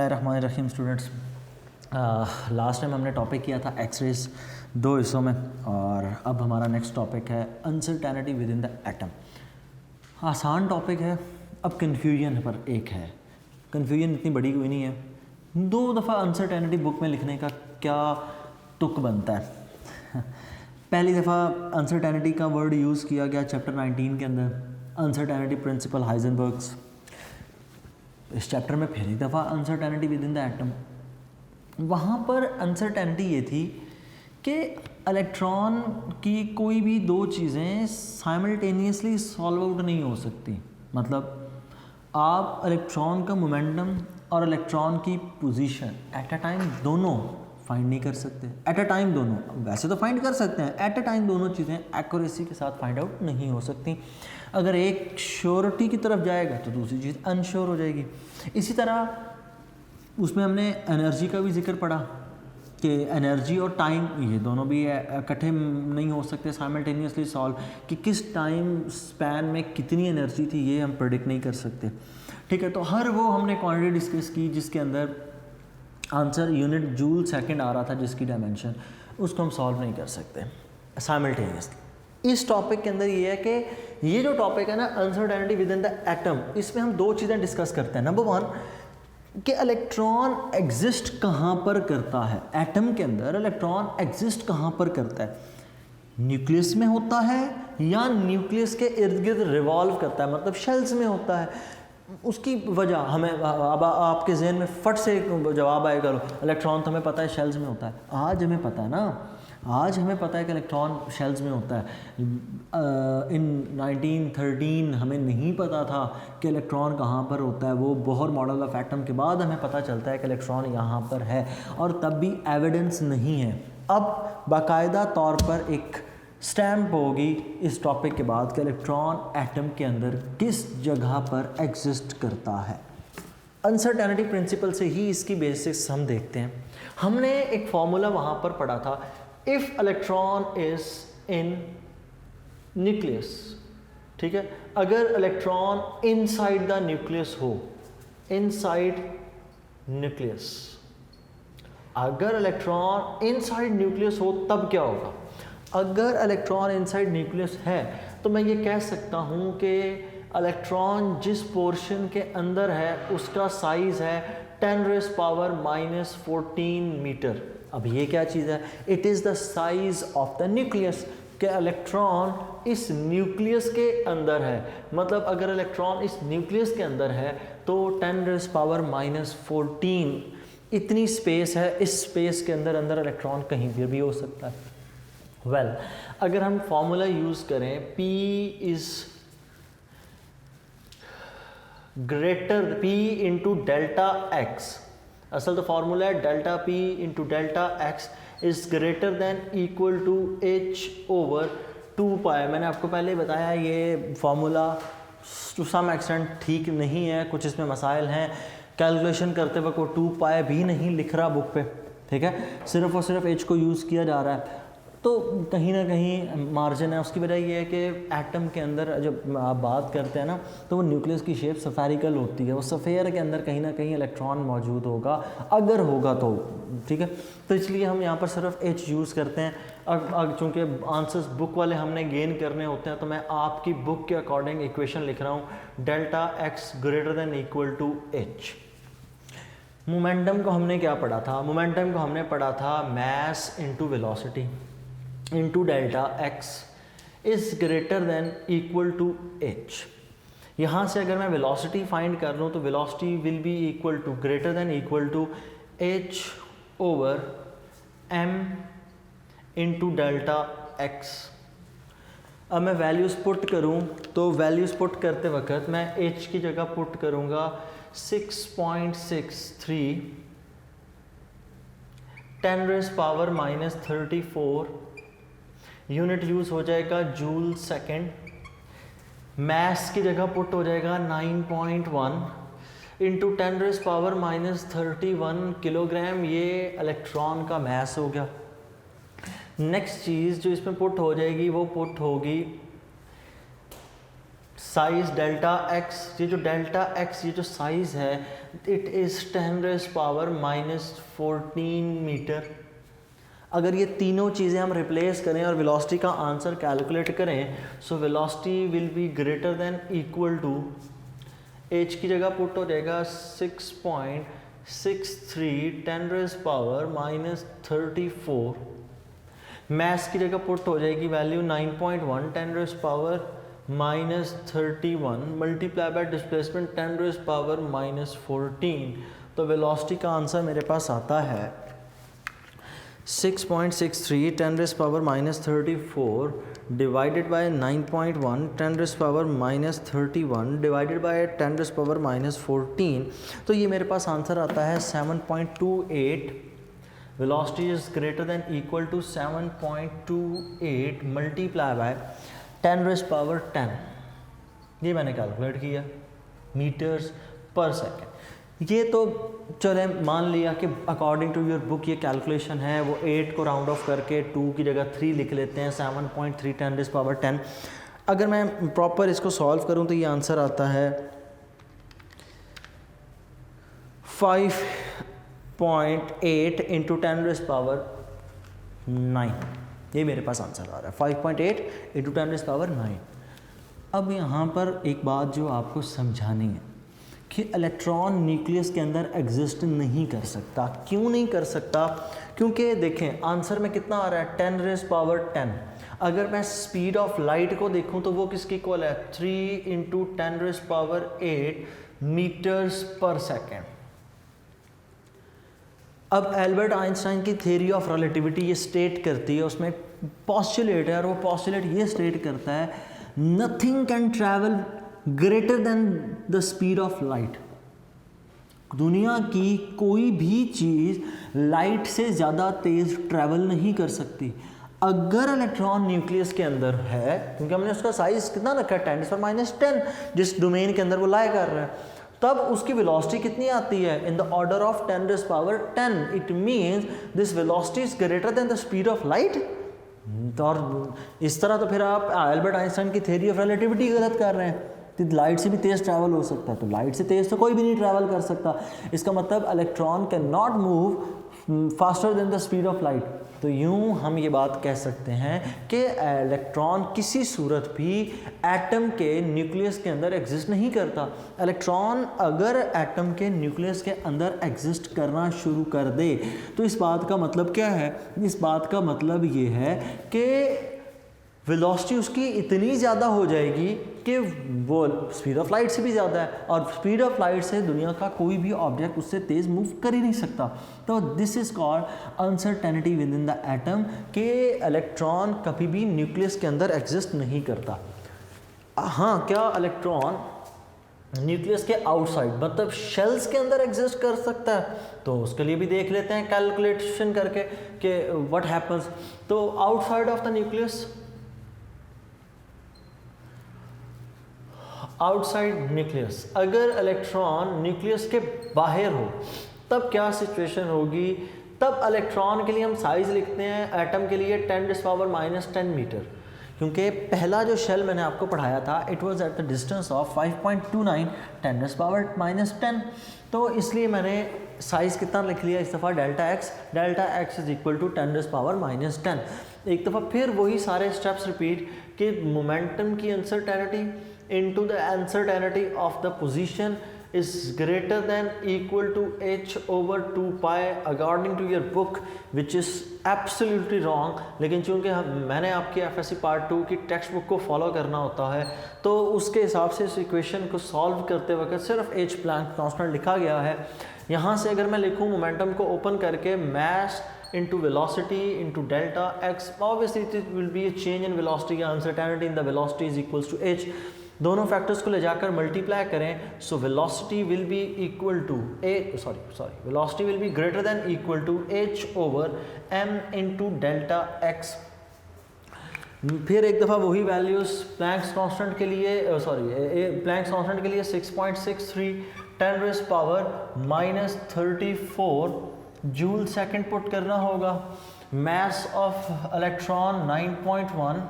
बिस्मिल्लाहिर्रहमानिर्रहीम students. Last time हमने topic किया था एक्सरेज 2 हिस्सों में, और अब हमारा नेक्स्ट टॉपिक है uncertainty with in the atom. आसान टॉपिक है, अब कन्फ्यूजन पर एक है। कन्फ्यूजन इतनी बड़ी कोई नहीं है। 2 दफ़ा अनसर्टेनिटी बुक में लिखने का क्या तुक बनता है। पहली दफ़ा अनसर्टेनिटी का वर्ड यूज़ किया गया चैप्टर 19 के अंदर, अनसर्टेनिटी प्रिंसिपल हाइजेनबर्ग्स। इस चैप्टर में फिर एक दफ़ा uncertainty with in the atom. वहाँ पर अनसर्टेनिटी ये थी कि इलेक्ट्रॉन की कोई भी 2 चीज़ें साइमल्टेनियसली सॉल्व आउट नहीं हो सकती। मतलब आप इलेक्ट्रॉन का मोमेंटम और इलेक्ट्रॉन की पोजीशन एट अ टाइम दोनों फाइंड नहीं कर सकते। एट अ टाइम दोनों, वैसे तो फाइंड कर सकते हैं, एट अ टाइम दोनों चीज़ें एक्यूरेसी के साथ फाइंड आउट नहीं हो सकती। अगर एक श्योरिटी की तरफ जाएगा तो दूसरी चीज़ अनश्योर हो जाएगी। इसी तरह उसमें हमने एनर्जी का भी जिक्र पढ़ा कि एनर्जी और टाइम ये दोनों भी इकट्ठे नहीं हो सकते साइमल्टेनियसली सॉल्व, कि किस टाइम स्पैन में कितनी एनर्जी थी ये हम प्रेडिक्ट नहीं कर सकते। ठीक है, तो हर वो हमने क्वांटिटी डिस्कस की जिसके अंदर आंसर यूनिट जूल सेकंड आ रहा था, जिसकी डायमेंशन, उसको हम सॉल्व नहीं कर सकते साइमल्टेनियसली। इस टॉपिक के अंदर ये है कि ये जो टॉपिक है ना uncertainty with in the atom, इसमें हम 2 चीज़ें डिस्कस करते हैं। नंबर 1 कि इलेक्ट्रॉन एग्जिस्ट कहाँ पर करता है। एटम के अंदर इलेक्ट्रॉन एग्जिस्ट कहाँ पर करता है, न्यूक्लियस में होता है या न्यूक्लियस के इर्द गिर्द रिवॉल्व करता है, मतलब शेल्स में होता है। उसकी वजह हमें अब आपके जहन में फट से जवाब आएगा, इलेक्ट्रॉन तो हमें पता है शेल्स में होता है। आज हमें पता है ना, आज हमें पता है कि इलेक्ट्रॉन शेल्स में होता है। इन 1913 हमें नहीं पता था कि इलेक्ट्रॉन कहाँ पर होता है। वो बोहर मॉडल ऑफ एटम के बाद हमें पता चलता है कि इलेक्ट्रॉन यहाँ पर है, और तब भी एविडेंस नहीं है। अब बाकायदा तौर पर एक स्टैम्प होगी इस टॉपिक के बाद कि इलेक्ट्रॉन एटम के अंदर किस जगह पर एग्जिस्ट करता है। अनसर्टेनिटी प्रिंसिपल से ही इसकी बेसिक्स हम देखते हैं। हमने एक फॉर्मूला वहाँ पर पढ़ा था, if electron is in nucleus, ठीक है, अगर इलेक्ट्रॉन इनसाइड द न्यूक्लियस हो, इनसाइड न्यूक्लियस, अगर इलेक्ट्रॉन इनसाइड न्यूक्लियस हो तब क्या होगा। अगर इलेक्ट्रॉन इनसाइड न्यूक्लियस है तो मैं ये कह सकता हूँ कि इलेक्ट्रॉन जिस पोर्शन के अंदर है उसका साइज है 10⁻⁻14 मीटर। अब ये क्या चीज़ है, it is the size of the nucleus, कि इलेक्ट्रॉन इस न्यूक्लियस के अंदर है। मतलब अगर इलेक्ट्रॉन इस न्यूक्लियस के अंदर है तो 10⁻⁻14 इतनी स्पेस है। इस स्पेस के अंदर इलेक्ट्रॉन कहीं पर भी हो सकता है। अगर हम फॉर्मूला यूज़ करें, P is greater P into delta X, असल तो फार्मूला है delta P into delta x is greater than equal to H over 2π। मैंने आपको पहले बताया ये फार्मूला टू सम एक्सटेंट ठीक नहीं है, कुछ इसमें मसाइल हैं। कैलकुलेशन करते वक्त वो 2π भी नहीं लिख रहा बुक पे, ठीक है, सिर्फ और सिर्फ H को यूज़ किया जा रहा है, तो कहीं ना कहीं मार्जिन है। उसकी वजह ये है कि एटम के अंदर जब आप बात करते हैं ना तो वो न्यूक्लियस की शेप सफेरिकल होती है। वो सफ़ेयर के अंदर कहीं ना कहीं इलेक्ट्रॉन मौजूद होगा, अगर होगा तो, ठीक है। तो इसलिए हम यहाँ पर सिर्फ H यूज़ करते हैं। अब चूँकि आंसर्स बुक वाले हमने गेन करने होते हैं तो मैं आपकी बुक के अकॉर्डिंग इक्वेशन लिख रहा हूँ, delta x greater than equal to H। Momentum को हमने क्या पढ़ा था, मोमेंटम को हमने पढ़ा था mass into velocity into delta x is greater than equal to H। यहाँ से अगर मैं वेलोसिटी फाइंड कर लूँ तो velocity will be equal to greater than equal to H over m into delta x. अब मैं वैल्यूज़ पुट करूँ तो वैल्यूज़ पुट करते वक्त मैं H की जगह पुट करूँगा 6.63 10⁻⁻34 यूनिट यूज़ हो जाएगा जूल सेकेंड। मैस की जगह पुट हो जाएगा 9.1 इंटू 10⁻⁻31 किलोग्राम। ये इलेक्ट्रॉन का मैस हो गया। नेक्स्ट चीज़ जो इसमें पुट हो जाएगी वो पुट होगी साइज डेल्टा एक्स, ये जो डेल्टा एक्स, ये जो साइज है, इट इज़ 10⁻⁻14 मीटर। अगर ये तीनों चीज़ें हम रिप्लेस करें और वेलोसिटी का आंसर कैलकुलेट करें, so velocity will be greater than equal to, H की जगह पुट हो जाएगा 6.63 10⁻⁻34, मैस की जगह पुट हो जाएगी वैल्यू 9.1 10⁻⁻31 मल्टीप्लाई बाय डिस्प्लेसमेंट 10⁻⁻14। तो वेलोसिटी का आंसर मेरे पास आता है 6.63 10⁻⁻34 डिवाइडेड बाय 9.1 10⁻⁻31 डिवाइडेड बाय 10⁻⁻14। तो ये मेरे पास आंसर आता है 7.28। Velocity is greater than equal to 7.28 multiply by 10⁻10। ये मैंने कैलकुलेट किया मीटर्स पर सेकेंड। ये तो चले मान लिया कि अकॉर्डिंग टू योर बुक ये कैलकुलेशन है, वो 8 को राउंड ऑफ करके 2 की जगह 3 लिख लेते हैं, 7.3 10⁻10। अगर मैं प्रॉपर इसको सॉल्व करूं तो ये आंसर आता है 5.8 इंटू 10⁻9। ये मेरे पास आंसर आ रहा है 5.8 इंटू 10⁻9। अब यहाँ पर एक बात जो आपको समझानी है कि इलेक्ट्रॉन न्यूक्लियस के अंदर एग्जिस्ट नहीं कर सकता। क्यों नहीं कर सकता? क्योंकि देखें आंसर में कितना आ रहा है 10⁻10। अगर मैं स्पीड ऑफ लाइट को देखूं तो वो किसकी इक्वल है 3 इंटू 10⁸ मीटर्स पर सेकेंड। अब एल्बर्ट आइंस्टाइन की थ्योरी ऑफ रिलेटिविटी ये स्टेट करती है, उसमें पॉस्टुलेट है और वो पॉस्टुलेट ये स्टेट करता है nothing can travel greater than the speed of light. दुनिया की कोई भी चीज़ लाइट से ज़्यादा तेज़ ट्रैवल नहीं कर सकती। अगर इलेक्ट्रॉन न्यूक्लियस के अंदर है, क्योंकि हमने उसका साइज कितना रखा है 10⁻10 जिस डोमेन के अंदर वो लाई कर रहा है, तब उसकी वेलोसिटी कितनी आती है in the order of 10⁻10। It means this velocity is greater then the speed of light. और इस तरह तो फिर आप एल्बर्ट आइंस्टाइन की थ्योरी ऑफ रिलेटिविटी गलत कर रहे हैं। तो लाइट से भी तेज़ ट्रैवल हो सकता है, तो लाइट से तेज़ तो कोई भी नहीं ट्रैवल कर सकता। इसका मतलब electron can not move faster than the speed of light. तो यूं हम ये बात कह सकते हैं कि इलेक्ट्रॉन किसी सूरत भी एटम के न्यूक्लियस के अंदर एग्जिस्ट नहीं करता। इलेक्ट्रॉन अगर एटम के न्यूक्लियस के अंदर एग्जिस्ट करना शुरू कर दे तो इस बात का मतलब क्या है? इस बात का मतलब ये है कि वेलोसिटी उसकी इतनी ज़्यादा हो जाएगी कि वो स्पीड ऑफ लाइट से भी ज़्यादा है, और स्पीड ऑफ लाइट से दुनिया का कोई भी ऑब्जेक्ट उससे तेज़ मूव कर ही नहीं सकता। तो this is called uncertainty with in the atom कि इलेक्ट्रॉन कभी भी न्यूक्लियस के अंदर एग्जिस्ट नहीं करता। हाँ, क्या इलेक्ट्रॉन न्यूक्लियस के आउटसाइड मतलब शेल्स के अंदर एग्जिस्ट कर सकता है? तो उसके लिए भी देख लेते हैं कैलकुलेशन करके कि व्हाट हैपन्स। तो outside of the nucleus, outside nucleus, अगर इलेक्ट्रॉन न्यूक्लियस के बाहर हो तब क्या सिचुएशन होगी? तब इलेक्ट्रॉन के लिए हम साइज लिखते हैं एटम के लिए 10⁻⁻10 मीटर, क्योंकि पहला जो शेल मैंने आपको पढ़ाया था it was at the distance of 5.29 10⁻⁻10। तो इसलिए मैंने साइज कितना लिख लिया इस दफ़ा delta x is equal to 10⁻⁻10। एक दफ़ा फिर वही सारे स्टेप्स रिपीट कि मोमेंटम की uncertainty into the uncertainty of the position is greater than equal to h over 2 pi according to your book, which is absolutely wrong। लेकिन चूंकि मैंने आपकी FSC पार्ट 2 की टेक्स्ट बुक को फॉलो करना होता है तो उसके हिसाब से इस इक्वेशन को सॉल्व करते वक्त सिर्फ h प्लैंक कांस्टेंट लिखा गया है। यहाँ से अगर मैं लिखूँ मोमेंटम को ओपन करके mass into velocity into delta x, obviously it will be a change in velocity, uncertainty in the velocity is equals to h। दोनों फैक्टर्स को ले जाकर मल्टीप्लाई करें, so velocity will be equal to velocity will be greater than equal to h over m into delta x. फिर एक दफ़ा वही values Planck's constant के लिए प्लैंक्स कांस्टेंट के लिए 6.63 10⁻⁻34 जूल सेकंड पुट करना होगा। Mass of electron 9.1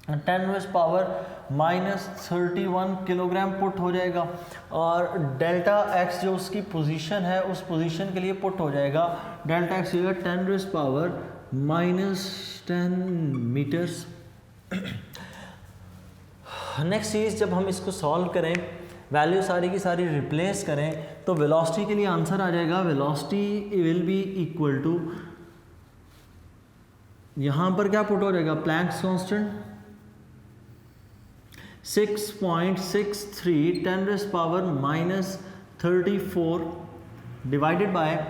10⁻⁻31 kilogram put हो जाएगा, और डेल्टा एक्स जो उसकी पोजीशन है उस पोजीशन के लिए पुट हो जाएगा डेल्टा एक्स 10⁻10 मीटर्स। नेक्स्ट चीज़, जब हम इसको सॉल्व करें, वैल्यू सारी की सारी रिप्लेस करें, तो वेलोसिटी के लिए आंसर आ जाएगा, velocity will be equal to, यहाँ पर क्या पुट हो जाएगा, Planck's constant 6.63 10⁻34 divided by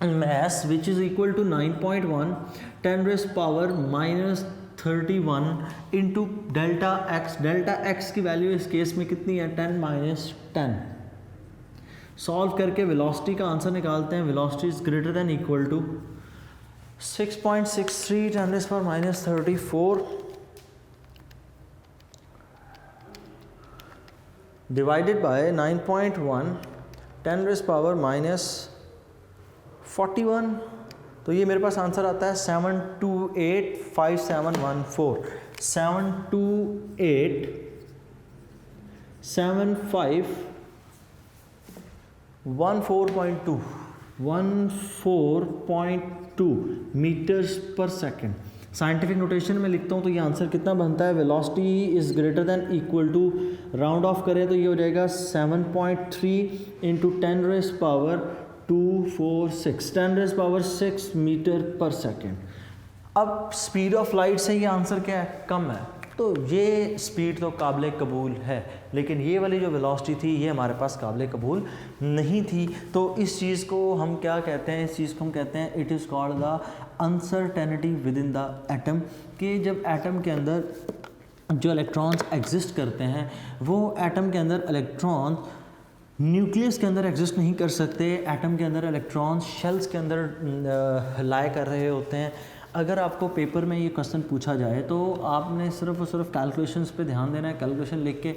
mass which is equal to 9.1 10⁻31 into delta x. Delta x की वैल्यू इस केस में कितनी है, 10⁻10। सॉल्व करके वेलोसिटी का आंसर निकालते हैं। Velocity is greater than equal to 6.63 10⁻34 divided by 9.1 10⁻41, तो ये मेरे पास आंसर आता है 7285714 7287514.2 मीटर्स पर सेकेंड। साइंटिफिक नोटेशन में लिखता हूँ तो ये आंसर कितना बनता है, velocity is greater than equal to, round off करें तो ये हो जाएगा 7.3 इंटू 10⁻246 मीटर पर सेकेंड। अब स्पीड ऑफ लाइट से ये आंसर क्या है, कम है, तो ये स्पीड तो काबिल कबूल है, लेकिन ये वाली जो वेलोसिटी थी ये हमारे पास काबिल कबूल नहीं थी। तो इस चीज़ को हम क्या कहते हैं, इस चीज़ को हम कहते हैं it is called the uncertainty with in the atom, कि जब एटम के अंदर जो इलेक्ट्रॉन्स एग्जिस्ट करते हैं वो एटम के अंदर इलेक्ट्रॉन न्यूक्लियस के अंदर एग्जिस्ट नहीं कर सकते, एटम के अंदर इलेक्ट्रॉन्स शेल्स के अंदर लाए कर रहे होते हैं। अगर आपको पेपर में ये क्वेश्चन पूछा जाए तो आपने सिर्फ और सिर्फ कैलकुलेशंस पे ध्यान देना है, कैलकुलेशन लिख के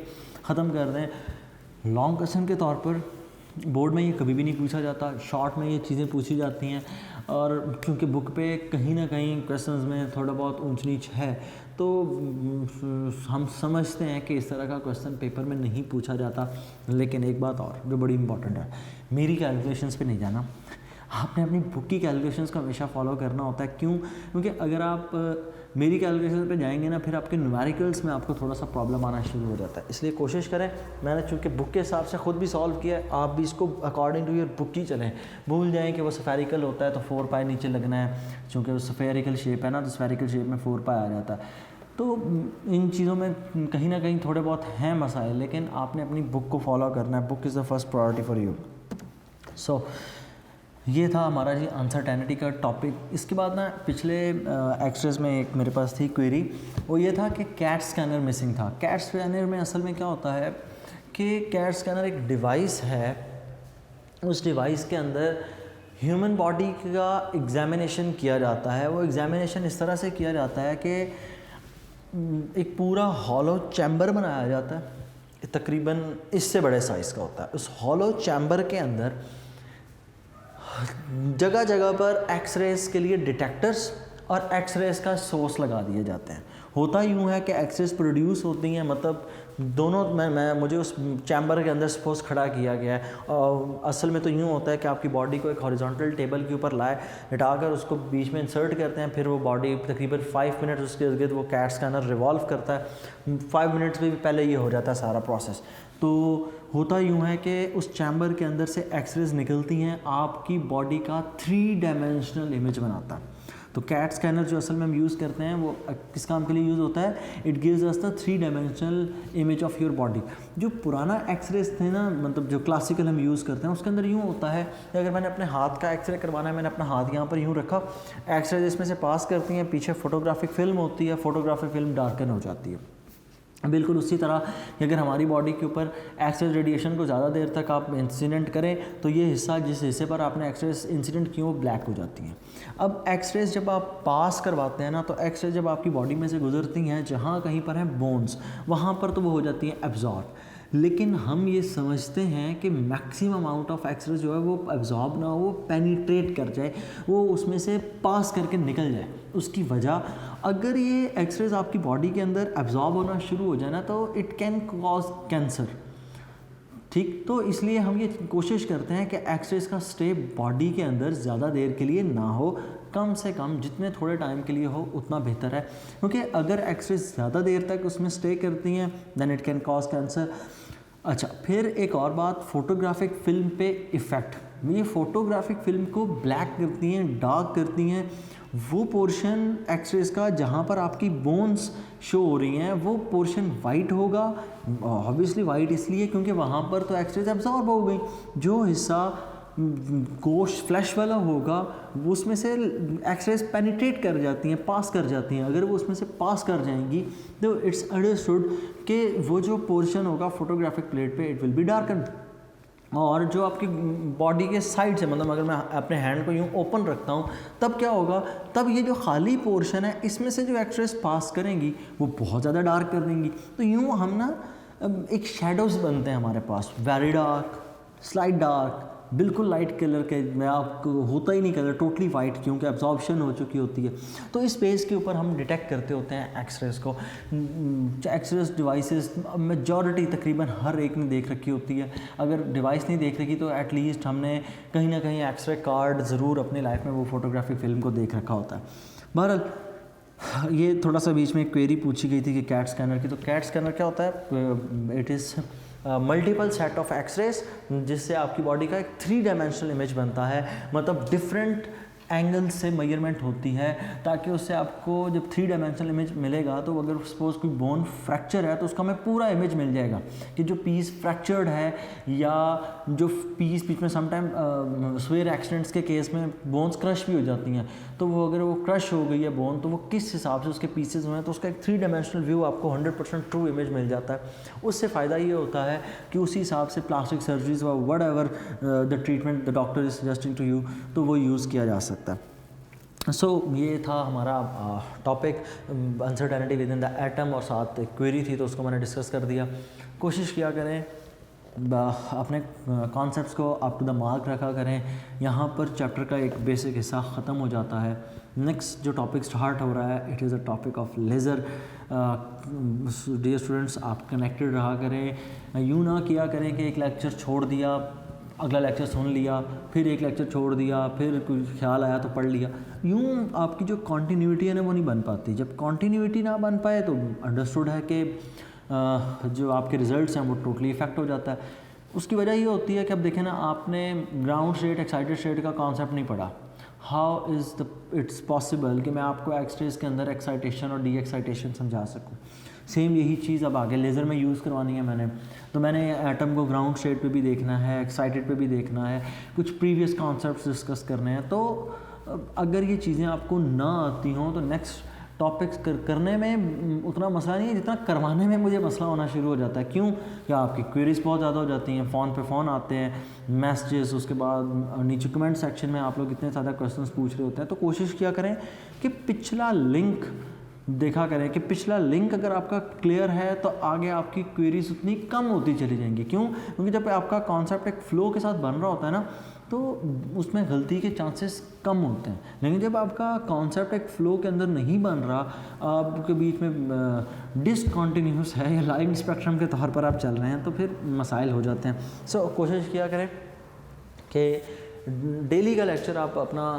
ख़त्म कर दें। लॉन्ग क्वेश्चन के तौर पर बोर्ड में ये कभी भी नहीं पूछा जाता, शॉर्ट में ये चीज़ें पूछी जाती हैं, और क्योंकि बुक पे कहीं ना कहीं क्वेश्चंस में थोड़ा बहुत ऊंच नीच है तो हम समझते हैं कि इस तरह का क्वेश्चन पेपर में नहीं पूछा जाता। लेकिन एक बात और जो बड़ी इंपॉर्टेंट है, मेरी कैलकुलेशंस पे नहीं जाना, आपने अपनी बुक की कैलकुलेशंस को हमेशा फॉलो करना होता है। क्यों? क्योंकि अगर आप मेरी कैलकुलेशन पे जाएंगे ना, फिर आपके न्यूमेरिकल्स में आपको थोड़ा सा प्रॉब्लम आना शुरू हो जाता है। इसलिए कोशिश करें, मैंने चूँकि बुक के हिसाब से ख़ुद भी सॉल्व किया है, आप भी इसको अकॉर्डिंग टू योर बुक ही चलें। भूल जाएँ कि वो स्फेरिकल होता है तो 4 पाई नीचे लगना है, चूँकि वो स्फेरिकल शेप है ना, तो स्फेरिकल शेप में 4 पाई आ जाता है। तो इन चीज़ों में कहीं ना कहीं थोड़े बहुत हैं मसाइल, लेकिन आपने अपनी बुक को फॉलो करना है। Book is the first priority for you. So ये था हमारा जी अनसर्टेनिटी का टॉपिक। इसके बाद ना पिछले एक्सरेज में एक मेरे पास थी क्वेरी, वो ये था कि कैट स्कैनर मिसिंग था। कैट स्कैनर में असल में क्या होता है कि कैट स्कैनर एक डिवाइस है, उस डिवाइस के अंदर ह्यूमन बॉडी का एग्जामिनेशन किया जाता है। वो एग्जामिनेशन इस तरह से किया जाता है कि एक पूरा हॉलो चैम्बर बनाया जाता है, तकरीबन इससे बड़े साइज़ का होता है। उस हॉलो चैम्बर के अंदर जगह जगह पर एक्सरेज के लिए डिटेक्टर्स और एक्सरेज का सोर्स लगा दिए जाते हैं। होता यूँ है कि एक्सरेज प्रोड्यूस होती हैं, मतलब दोनों मुझे उस चैम्बर के अंदर सपोज खड़ा किया गया है, और असल में तो यूँ होता है कि आपकी बॉडी को एक हॉरिजॉन्टल टेबल के ऊपर लिटाकर उसको बीच में इंसर्ट करते हैं, फिर वो बॉडी तकरीबन 5 मिनट उसके इर्द गिर्द वो कैट स्कैनर रिवॉल्व करता है। 5 मिनट्स में भी पहले ये हो जाता है सारा प्रोसेस। तो होता यूँ है कि उस चैम्बर के अंदर से एक्सरेज निकलती हैं, आपकी बॉडी का 3 डायमेंशनल इमेज बनाता है। तो कैट स्कैनर जो असल में हम यूज़ करते हैं वो किस काम के लिए यूज़ होता है, it gives us the 3 dimensional image of your body. जो पुराना एक्सरेज थे ना, मतलब जो क्लासिकल हम यूज़ करते हैं, उसके अंदर यूँ होता है कि अगर मैंने अपने हाथ का एक्सरे करवाना है, मैंने अपना हाथ यहाँ पर यूँ रखा, एक्सरेज इसमें से पास करती हैं, पीछे फोटोग्राफिक फिल्म होती है, फोटोग्राफिक फिल्म डार्कन हो जाती है। बिल्कुल उसी तरह कि अगर हमारी बॉडी के ऊपर एक्सरे रेडिएशन को ज़्यादा देर तक आप इंसिडेंट करें तो ये हिस्सा, जिस हिस्से पर आपने एक्सरे इंसिडेंट की, वो ब्लैक हो जाती हैं। अब एक्सरेज जब आप पास करवाते हैं ना, तो एक्सरेज जब आपकी बॉडी में से गुजरती हैं, जहाँ कहीं पर हैं बोन्स, वहाँ पर तो वो हो जाती हैं एब्जॉर्ब। लेकिन हम ये समझते हैं कि मैक्सिमम अमाउंट ऑफ एक्सरे जो है वो एब्जॉर्ब ना हो, वो पेनिट्रेट कर जाए, वो उसमें से पास करके निकल जाए। उसकी वजह, अगर ये एक्सरेज आपकी बॉडी के अंदर एब्जॉर्ब होना शुरू हो जाए ना, तो इट कैन कॉज कैंसर। ठीक, तो इसलिए हम ये कोशिश करते हैं कि एक्सरेज का स्टे बॉडी के अंदर ज़्यादा देर के लिए ना हो, कम से कम जितने थोड़े टाइम के लिए हो उतना बेहतर है, क्योंकि अगर एक्सरेज ज़्यादा देर तक उसमें स्टे करती हैं then it can cause cancer. अच्छा, फिर एक और बात, फोटोग्राफिक फिल्म पे इफ़ेक्ट। ये फोटोग्राफिक फिल्म को ब्लैक करती हैं, डार्क करती हैं। वो पोर्शन एक्सरेज का जहाँ पर आपकी बोन्स शो हो रही हैं वो पोर्शन वाइट होगा। ऑब्वियसली वाइट इसलिए क्योंकि वहाँ पर तो एक्सरेज एब्जॉर्ब हो गई। जो हिस्सा गोश्त फ्लैश वाला होगा उसमें से एक्सरेज पेनिट्रेट कर जाती हैं, पास कर जाती हैं। अगर वो उसमें से पास कर जाएंगी तो इट्स अंडरस्टूड कि वो जो पोर्शन होगा फोटोग्राफिक प्लेट पे इट विल बी डार्कन। और जो आपकी बॉडी के साइड से, मतलब अगर मैं अपने हैंड को यूँ ओपन रखता हूँ तब क्या होगा, तब ये जो खाली पोर्शन है इसमें से जो एक्सरेज पास करेंगी वो बहुत ज़्यादा डार्क कर देंगी। तो यूँ हम ना एक शेडोज़ बनते हैं हमारे पास, वेरी डार्क, स्लाइट डार्क, बिल्कुल लाइट कलर के में आपको होता ही नहीं कलर, टोटली वाइट, क्योंकि एब्जॉर्प्शन हो चुकी होती है। तो इस बेस के ऊपर हम डिटेक्ट करते होते हैं एक्सरेज को। एक्सरेज डिवाइसेस मेजॉरिटी तकरीबन हर एक ने देख रखी होती है। अगर डिवाइस नहीं देख रखी तो एटलीस्ट हमने कहीं ना कहीं एक्सरे कार्ड ज़रूर अपनी लाइफ में वो फोटोग्राफिक फिल्म को देख रखा होता है। बहरहाल ये थोड़ा सा बीच में एक क्वेरी पूछी गई थी कि कैट स्कैनर की। तो कैट स्कैनर क्या होता है, it is multiple set of x rays जिससे आपकी बॉडी का एक 3 डायमेंशनल इमेज बनता है। मतलब डिफरेंट एंगल से मेजरमेंट होती है ताकि उससे आपको जब 3 डायमेंशनल इमेज मिलेगा तो अगर सपोज कोई बोन फ्रैक्चर है तो उसका हमें पूरा इमेज मिल जाएगा कि जो पीस फ्रैक्चर्ड है, या जो पीस बीच में समटाइम स्वेयर एक्सीडेंट्स के केस में बोन्स क्रश भी हो जाती हैं, तो वो अगर वो क्रश हो गई है बोन तो वो किस हिसाब से उसके पीसेज हुए हैं, तो उसका एक 3 डायमेंशनल व्यू आपको 100% ट्रू इमेज मिल जाता है। उससे फ़ायदा ये होता है कि उसी हिसाब से प्लास्टिक सर्जरीज व whatever the treatment the doctor is suggesting to you, तो वो यूज़ किया जा सकता है। सो ये था हमारा topic uncertainty with in the atom, और साथ एक क्वेरी थी तो उसको मैंने डिस्कस कर दिया। कोशिश किया करें अपने कॉन्सेप्ट्स को अप टू द मार्क रखा करें। यहाँ पर चैप्टर का एक बेसिक हिस्सा ख़त्म हो जाता है। नेक्स्ट जो टॉपिक स्टार्ट हो रहा है it is a topic of laser. Dear students, आप कनेक्टेड रहा करें, यूँ ना किया करें कि एक लेक्चर छोड़ दिया, अगला लेक्चर सुन लिया, फिर एक लेक्चर छोड़ दिया, फिर कुछ ख्याल आया तो पढ़ लिया। यूँ आपकी जो कॉन्टीन्यूटी है ना वो नहीं बन पाती। जब कॉन्टीन्यूटी ना बन पाए तो अंडरस्टूड है कि जो आपके रिजल्ट्स हैं वो टोटली इफेक्ट हो जाता है। उसकी वजह ये होती है कि अब देखें ना, आपने ग्राउंड स्टेट एक्साइटेड स्टेट का कॉन्सेप्ट नहीं पढ़ा। How is the it's possible कि मैं आपको एक्सरेज के अंदर एक्साइटेशन और डी एक्साइटेशन समझा सकूं। सेम यही चीज़ अब आगे लेज़र में यूज़ करवानी है मैंने, तो मैंने एटम को ग्राउंड स्टेट पे भी देखना है, एक्साइटेड पे भी देखना है, कुछ प्रीवियस कॉन्सेप्ट्स डिस्कस करने हैं। तो अगर ये चीज़ें आपको ना आती हों तो नेक्स्ट टॉपिक्स करने में उतना मसला नहीं है जितना करवाने में मुझे मसला होना शुरू हो जाता है। क्यों? या आपकी क्वेरीज बहुत ज़्यादा हो जाती हैं, फ़ोन पे फ़ोन आते हैं, मैसेजेस, उसके बाद नीचे कमेंट सेक्शन में आप लोग इतने ज़्यादा क्वेश्चंस पूछ रहे होते हैं। तो कोशिश किया करें कि पिछला लिंक देखा करें कि पिछला लिंक अगर आपका क्लियर है तो आगे आपकी क्वेरीज उतनी कम होती चली जाएंगी। क्यों? क्योंकि जब आपका कॉन्सेप्ट एक फ़्लो के साथ बन रहा होता है ना तो उसमें गलती के चांसेस कम होते हैं। लेकिन जब आपका कॉन्सेप्ट एक फ़्लो के अंदर नहीं बन रहा, आपके बीच में डिसकंटिन्यूस है या लाइन स्पेक्ट्रम के तौर पर आप चल रहे हैं, तो फिर मसाइल हो जाते हैं। सो कोशिश किया करें कि डेली का लेक्चर आप अपना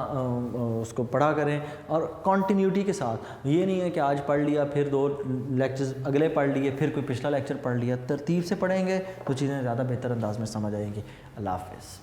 उसको पढ़ा करें और कॉन्टीन्यूटी के साथ। ये नहीं है कि आज पढ़ लिया फिर 2 लेक्चर्स अगले पढ़ लिए फिर कोई पिछला लेक्चर पढ़ लिया। तरतीब से पढ़ेंगे तो चीज़ें ज़्यादा बेहतर अंदाज में समझ आएंगी। अल्लाह हाफ़िज़।